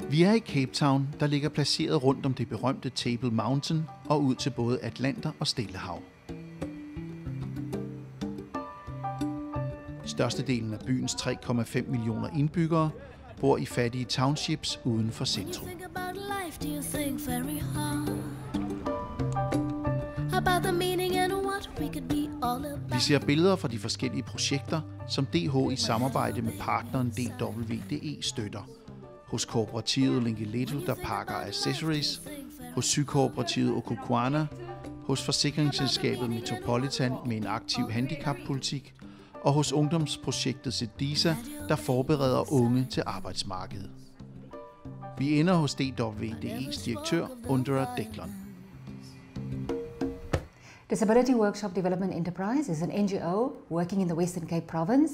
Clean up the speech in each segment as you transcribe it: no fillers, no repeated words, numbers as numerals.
Vi er i Cape Town, der ligger placeret rundt om det berømte Table Mountain og ud til både Atlanter og Stillehav. Størstedelen af byens 3,5 millioner indbyggere bor i fattige townships uden for centrum. Vi ser billeder fra de forskellige projekter, som DH i samarbejde med partneren DWDE støtter. Hos kooperativet Linkeleto, der pakker accessories, hos sygkooperativet Okukwana, hos forsikringsselskabet Metropolitan med en aktiv handicappolitik, og hos ungdomsprojektet Sedisa, der forbereder unge til arbejdsmarkedet. Vi ender hos DWDE's direktør, Undere Deglon. Disability Workshop Development Enterprise is an NGO working in the Western Cape province,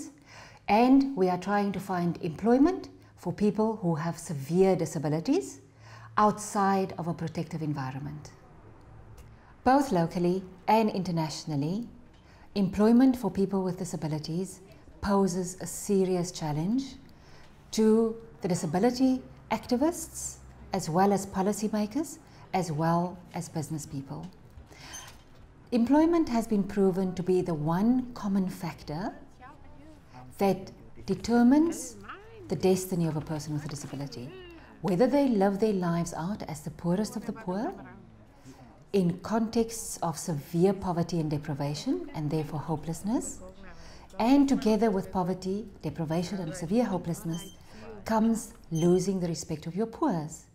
and we are trying to find employment for people who have severe disabilities outside of a protective environment. Both locally and internationally, employment for people with disabilities poses a serious challenge to the disability activists, as well as policymakers, as well as business people. Employment has been proven to be the one common factor that determines the destiny of a person with a disability. Whether they live their lives out as the poorest of the poor, in contexts of severe poverty and deprivation, and therefore hopelessness, and together with poverty, deprivation and severe hopelessness comes losing the respect of your peers.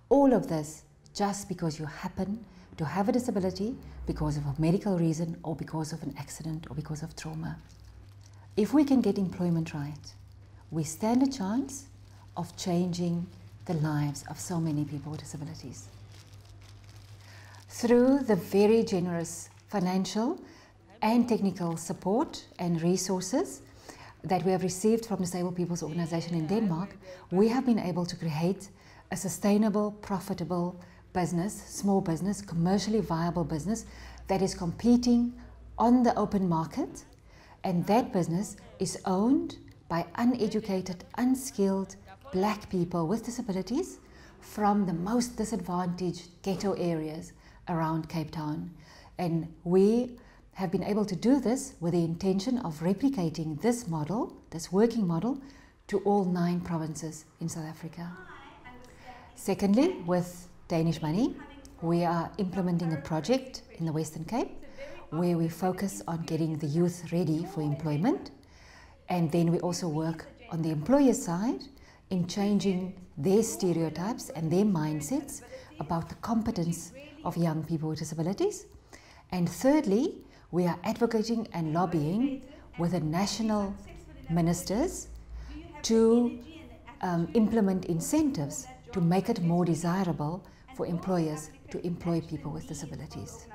All of this just because you happen to have a disability because of a medical reason or because of an accident or because of trauma. If we can get employment right, we stand a chance of changing the lives of so many people with disabilities. Through the very generous financial and technical support and resources that we have received from Disabled People's Organization in Denmark, we have been able to create a sustainable, profitable business, small business, commercially viable business that is competing on the open market, and that business is owned by uneducated, unskilled black people with disabilities from the most disadvantaged ghetto areas around Cape Town. And we have been able to do this with the intention of replicating this model, this working model, to all 9 provinces in South Africa. Secondly, with Danish money, we are implementing a project in the Western Cape where we focus on getting the youth ready for employment. And then we also work on the employer side in changing their stereotypes and their mindsets about the competence of young people with disabilities. And thirdly, we are advocating and lobbying with the national ministers to implement incentives to make it more desirable for employers to employ people with disabilities.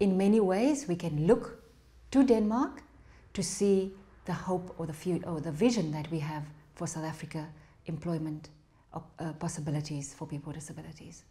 In many ways, we can look to Denmark to see the hope or the future or the vision that we have for South Africa employment possibilities for people with disabilities.